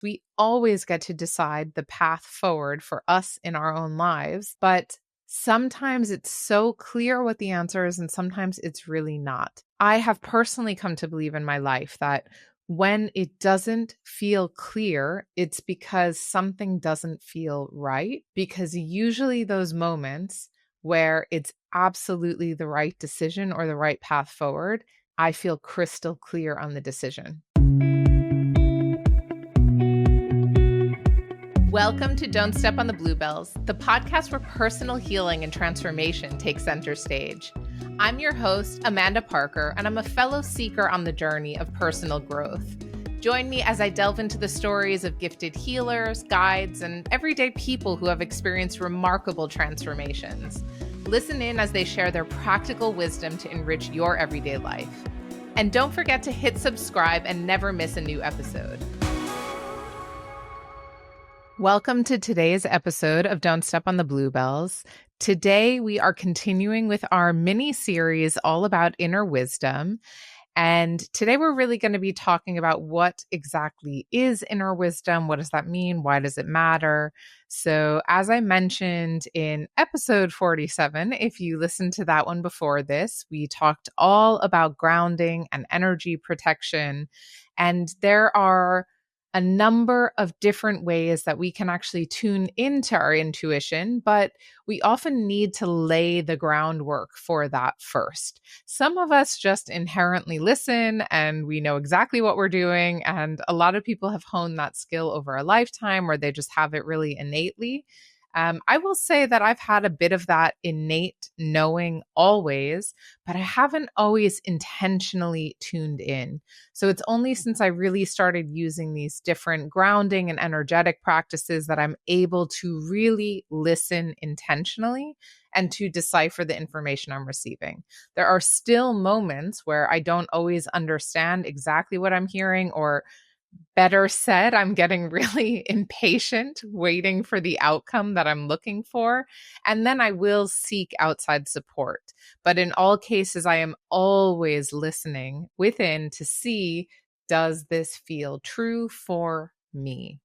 We always get to decide the path forward for us in our own lives, but sometimes it's so clear what the answer is, and sometimes it's really not. I have personally come to believe in my life that when it doesn't feel clear, it's because something doesn't feel right. Because usually those moments where it's absolutely the right decision or the right path forward, I feel crystal clear on the decision. Welcome to Don't Step on the Bluebells, the podcast where personal healing and transformation take center stage. I'm your host, Amanda Parker, and I'm a fellow seeker on the journey of personal growth. Join me as I delve into the stories of gifted healers, guides, and everyday people who have experienced remarkable transformations. Listen in as they share their practical wisdom to enrich your everyday life. And don't forget to hit subscribe and never miss a new episode. Welcome to today's episode of Don't Step on the Bluebells. Today, we are continuing with our mini-series all about inner wisdom. And today, we're really going to be talking about what exactly is inner wisdom. What does that mean? Why does it matter? So, as I mentioned in episode 47, if you listened to that one before this, we talked all about grounding and energy protection. And there are a number of different ways that we can actually tune into our intuition, but we often need to lay the groundwork for that first. Some of us just inherently listen and we know exactly what we're doing. And a lot of people have honed that skill over a lifetime, or they just have it really innately. I will say that I've had a bit of that innate knowing always, but I haven't always intentionally tuned in. So it's only since I really started using these different grounding and energetic practices that I'm able to really listen intentionally and to decipher the information I'm receiving. There are still moments where I don't always understand exactly what I'm hearing, or better said, I'm getting really impatient waiting for the outcome that I'm looking for. And then I will seek outside support. But in all cases, I am always listening within to see, does this feel true for me?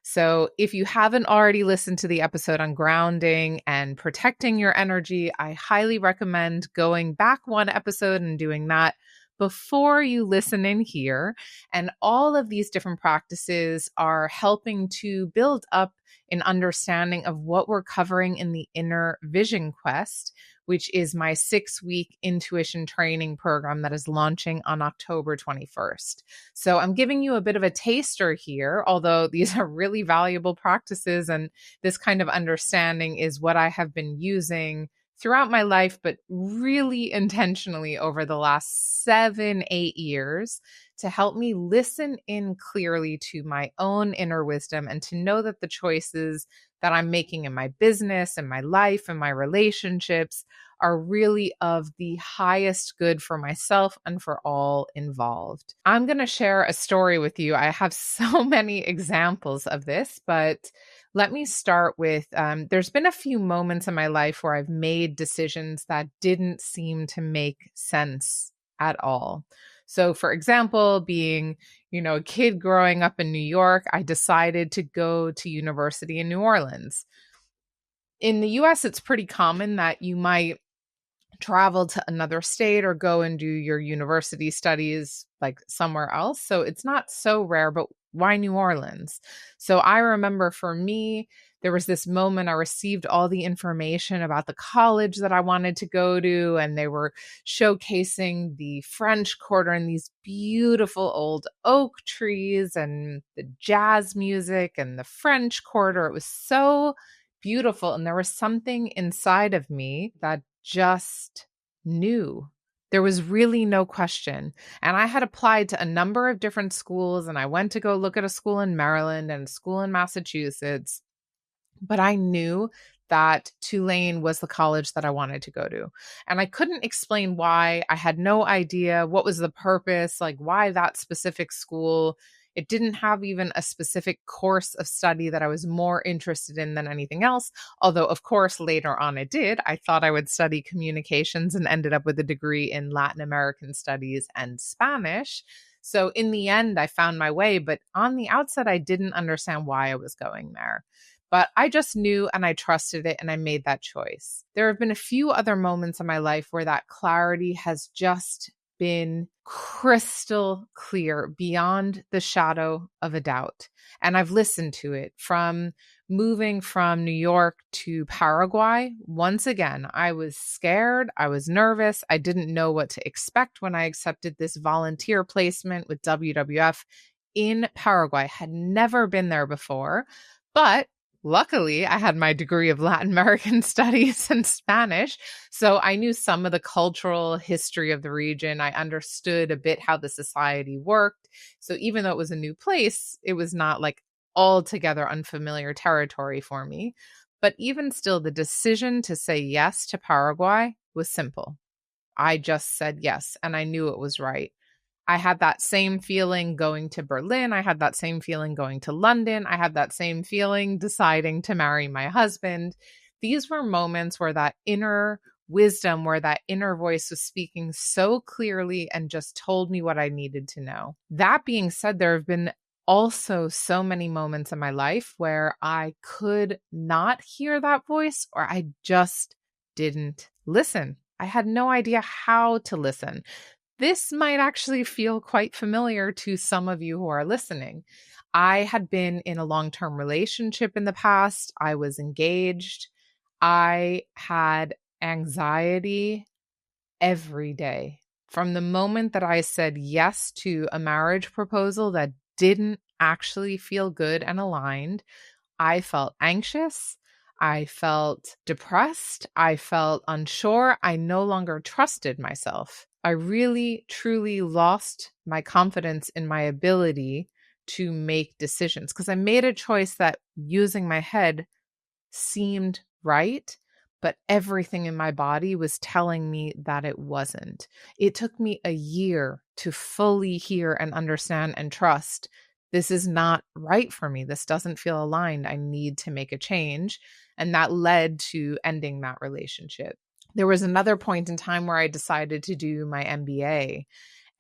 So if you haven't already listened to the episode on grounding and protecting your energy, I highly recommend going back one episode and doing that before you listen in here. And all of these different practices are helping to build up an understanding of what we're covering in the Inner Vision Quest, which is my 6-week intuition training program that is launching on October 21st. So I'm giving you a bit of a taster here, although these are really valuable practices, and this kind of understanding is what I have been using throughout my life, but really intentionally over the last 7-8 years to help me listen in clearly to my own inner wisdom and to know that the choices that I'm making in my business and my life and my relationships are really of the highest good for myself and for all involved. I'm going to share a story with you. I have so many examples of this, but let me start with, there's been a few moments in my life where I've made decisions that didn't seem to make sense at all. So for example, being, a kid growing up in New York, I decided to go to university in New Orleans. In the US, it's pretty common that you might travel to another state or go and do your university studies like somewhere else. So it's not so rare, but why New Orleans? So I remember for me, there was this moment I received all the information about the college that I wanted to go to, and they were showcasing the French Quarter and these beautiful old oak trees and the jazz music and the French Quarter. It was so beautiful. And there was something inside of me that just knew. There was really no question. And I had applied to a number of different schools, and I went to go look at a school in Maryland and a school in Massachusetts. But I knew that Tulane was the college that I wanted to go to. And I couldn't explain why. I had no idea what was the purpose, like why that specific school. It didn't have even a specific course of study that I was more interested in than anything else. Although, of course, later on it did. I thought I would study communications and ended up with a degree in Latin American studies and Spanish. So in the end, I found my way, but on the outset, I didn't understand why I was going there. But I just knew and I trusted it and I made that choice. There have been a few other moments in my life where that clarity has just been crystal clear beyond the shadow of a doubt. And I've listened to it from moving from New York to Paraguay. Once again, I was scared. I was nervous. I didn't know what to expect when I accepted this volunteer placement with WWF in Paraguay. Had never been there before, but luckily, I had my degree of Latin American studies and Spanish, so I knew some of the cultural history of the region. I understood a bit how the society worked. So even though it was a new place, it was not like altogether unfamiliar territory for me. But even still, the decision to say yes to Paraguay was simple. I just said yes, and I knew it was right. I had that same feeling going to Berlin. I had that same feeling going to London. I had that same feeling deciding to marry my husband. These were moments where that inner wisdom, where that inner voice was speaking so clearly and just told me what I needed to know. That being said, there have been also so many moments in my life where I could not hear that voice, or I just didn't listen. I had no idea how to listen. This might actually feel quite familiar to some of you who are listening. I had been in a long-term relationship in the past. I was engaged. I had anxiety every day. From the moment that I said yes to a marriage proposal that didn't actually feel good and aligned, I felt anxious. I felt depressed. I felt unsure. I no longer trusted myself. I really, truly lost my confidence in my ability to make decisions because I made a choice that using my head seemed right, but everything in my body was telling me that it wasn't. It took me a year to fully hear and understand and trust this is not right for me. This doesn't feel aligned. I need to make a change. And that led to ending that relationship. There was another point in time where I decided to do my MBA.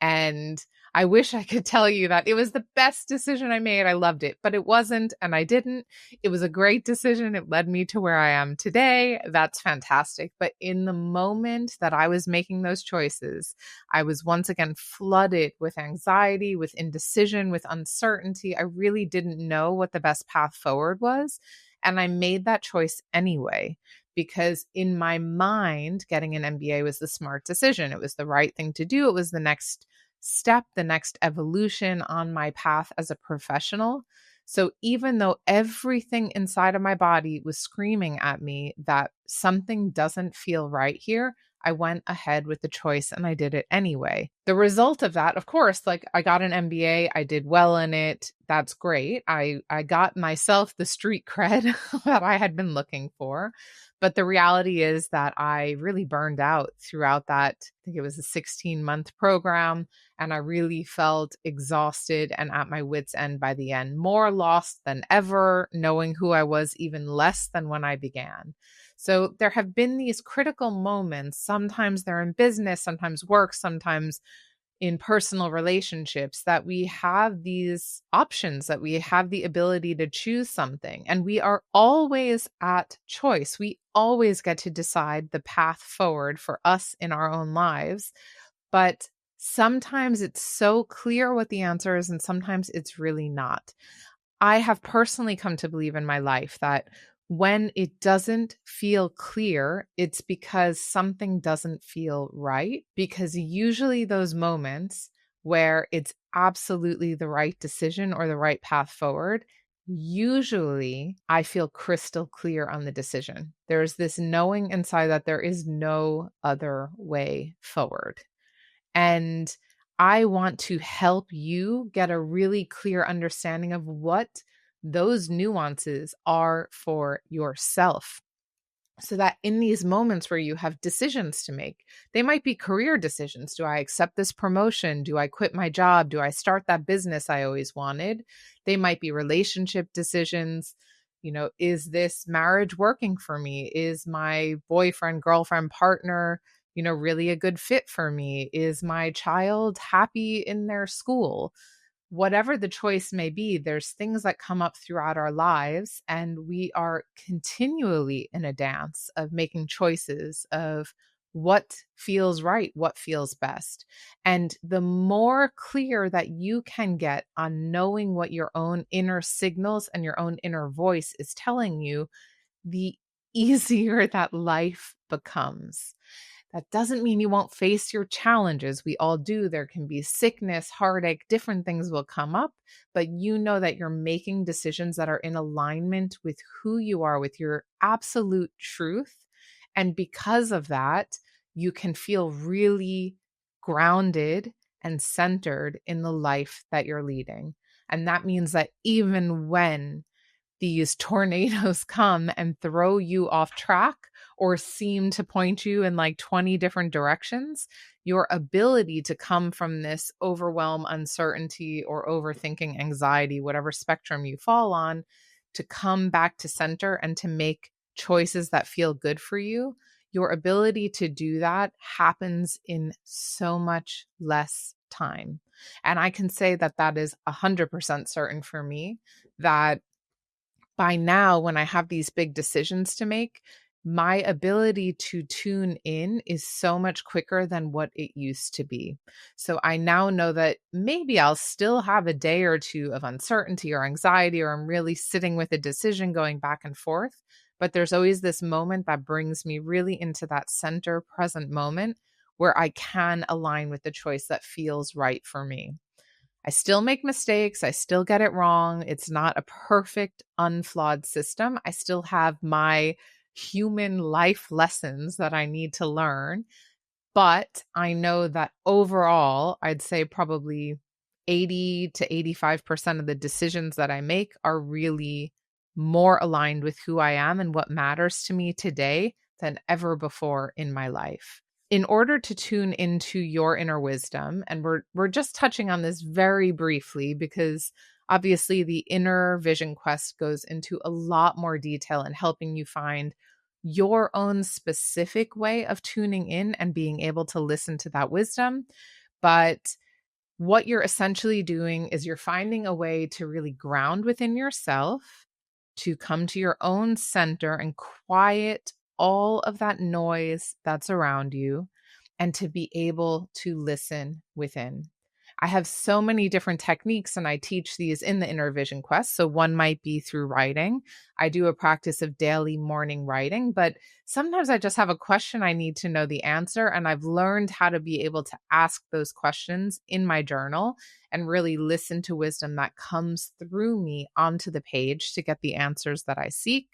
And I wish I could tell you that it was the best decision I made. I loved it, but it wasn't, and I didn't. It was a great decision. It led me to where I am today. That's fantastic. But in the moment that I was making those choices, I was once again flooded with anxiety, with indecision, with uncertainty. I really didn't know what the best path forward was. And I made that choice anyway, because in my mind, getting an MBA was the smart decision. It was the right thing to do. It was the next step, the next evolution on my path as a professional. So even though everything inside of my body was screaming at me that something doesn't feel right here, I went ahead with the choice and I did it anyway. The result of that, of course, like I got an MBA, I did well in it. That's great. I got myself the street cred that I had been looking for. But the reality is that I really burned out throughout that. I think it was a 16-month program, and I really felt exhausted and at my wits' end by the end, more lost than ever, knowing who I was even less than when I began. So there have been these critical moments. Sometimes they're in business, sometimes work, sometimes in personal relationships, that we have these options, that we have the ability to choose something. And we are always at choice. We always get to decide the path forward for us in our own lives. But sometimes it's so clear what the answer is, and sometimes it's really not. I have personally come to believe in my life that when it doesn't feel clear, it's because something doesn't feel right. Because usually those moments where it's absolutely the right decision or the right path forward, usually I feel crystal clear on the decision. There's this knowing inside that there is no other way forward. And I want to help you get a really clear understanding of what those nuances are for yourself. So that in these moments where you have decisions to make, they might be career decisions. Do I accept this promotion? Do I quit my job? Do I start that business I always wanted? They might be relationship decisions. You know, is this marriage working for me? Is my boyfriend, girlfriend, partner really a good fit for me? Is my child happy in their school? Whatever the choice may be, there's things that come up throughout our lives, and we are continually in a dance of making choices of what feels right, what feels best. And the more clear that you can get on knowing what your own inner signals and your own inner voice is telling you, the easier that life becomes. That doesn't mean you won't face your challenges. We all do. There can be sickness, heartache, different things will come up, but you know that you're making decisions that are in alignment with who you are, with your absolute truth. And because of that, you can feel really grounded and centered in the life that you're leading. And that means that even when these tornadoes come and throw you off track or seem to point you in like 20 different directions, your ability to come from this overwhelm, uncertainty, or overthinking, anxiety, whatever spectrum you fall on, to come back to center and to make choices that feel good for you, your ability to do that happens in so much less time. And I can say that that is 100% certain for me, that by now, when I have these big decisions to make, my ability to tune in is so much quicker than what it used to be. So I now know that maybe I'll still have a day or two of uncertainty or anxiety, or I'm really sitting with a decision going back and forth. But there's always this moment that brings me really into that center present moment where I can align with the choice that feels right for me. I still make mistakes. I still get it wrong. It's not a perfect, unflawed system. I still have my human life lessons that I need to learn. But I know that overall, I'd say probably 80 to 85% of the decisions that I make are really more aligned with who I am and what matters to me today than ever before in my life. In order to tune into your inner wisdom, and we're just touching on this very briefly because obviously the inner vision quest goes into a lot more detail in helping you find your own specific way of tuning in and being able to listen to that wisdom. But what you're essentially doing is you're finding a way to really ground within yourself, to come to your own center and quiet all of that noise that's around you, and to be able to listen within. I have so many different techniques, and I teach these in the Inner Vision Quest. So one might be through writing. I do a practice of daily morning writing, but sometimes I just have a question I need to know the answer. And I've learned how to be able to ask those questions in my journal and really listen to wisdom that comes through me onto the page to get the answers that I seek.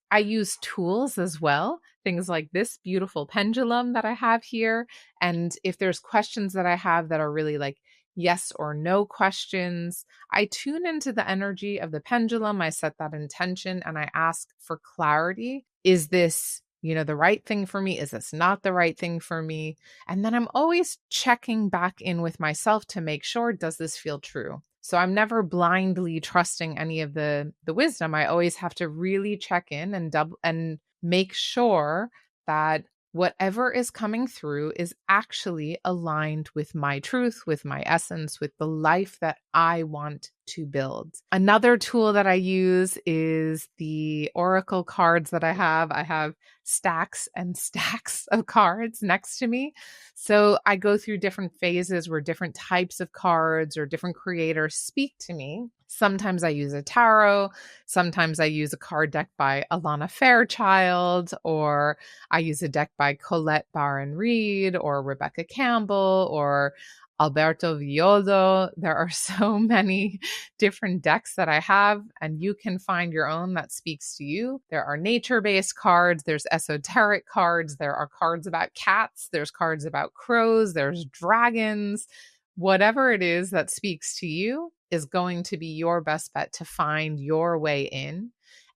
I use tools as well, things like this beautiful pendulum that I have here. And if there's questions that I have that are really like yes or no questions, I tune into the energy of the pendulum. I set that intention and I ask for clarity. Is this, the right thing for me? Is this not the right thing for me? And then I'm always checking back in with myself to make sure, does this feel true? So I'm never blindly trusting any of the wisdom. I always have to really check in and make sure that whatever is coming through is actually aligned with my truth, with my essence, with the life that I want to build. Another tool that I use is the oracle cards that I have. I have stacks and stacks of cards next to me. So I go through different phases where different types of cards or different creators speak to me. Sometimes I use a tarot. Sometimes I use a card deck by Alana Fairchild, or I use a deck by Colette Baron Reed or Rebecca Campbell or Alberto Villoldo. There are so many different decks that I have, and you can find your own that speaks to you. There are nature-based cards, there's esoteric cards, there are cards about cats, there's cards about crows, there's dragons. Whatever it is that speaks to you is going to be your best bet to find your way in.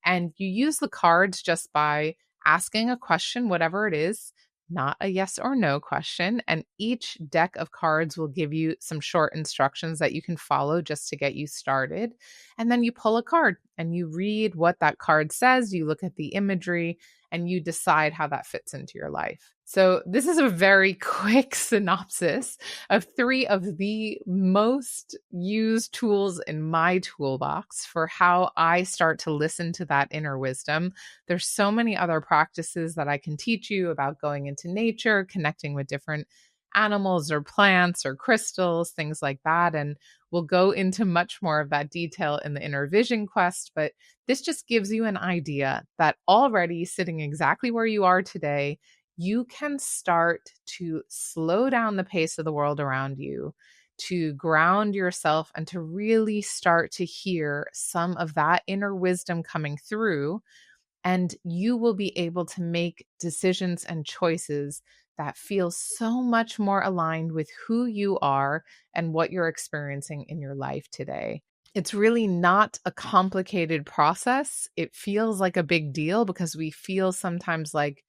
And you use the cards just by asking a question, whatever it is, not a yes or no question. And each deck of cards will give you some short instructions that you can follow just to get you started. And then you pull a card and you read what that card says. You look at the imagery and you decide how that fits into your life. So this is a very quick synopsis of 3 of the most used tools in my toolbox for how I start to listen to that inner wisdom. There's so many other practices that I can teach you about going into nature, connecting with different animals or plants or crystals, things like that. And we'll go into much more of that detail in the Inner Vision Quest. But this just gives you an idea that already sitting exactly where you are today, you can start to slow down the pace of the world around you, to ground yourself, and to really start to hear some of that inner wisdom coming through. And you will be able to make decisions and choices that feel so much more aligned with who you are and what you're experiencing in your life today. It's really not a complicated process. It feels like a big deal because we feel sometimes like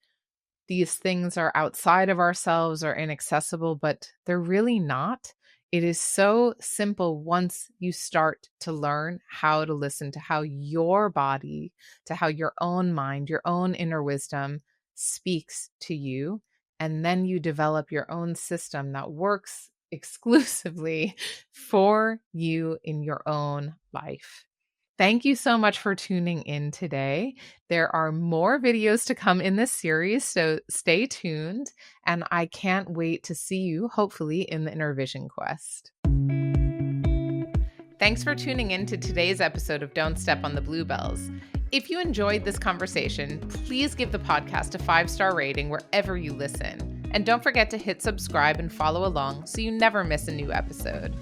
these things are outside of ourselves or inaccessible, but they're really not. It is so simple once you start to learn how to listen to how your body, to how your own mind, your own inner wisdom speaks to you. And then you develop your own system that works exclusively for you in your own life. Thank you so much for tuning in today. There are more videos to come in this series, so stay tuned, and I can't wait to see you, hopefully, in the Inner Vision Quest. Thanks for tuning in to today's episode of Don't Step on the Bluebells. If you enjoyed this conversation, please give the podcast a 5-star rating wherever you listen. And don't forget to hit subscribe and follow along so you never miss a new episode.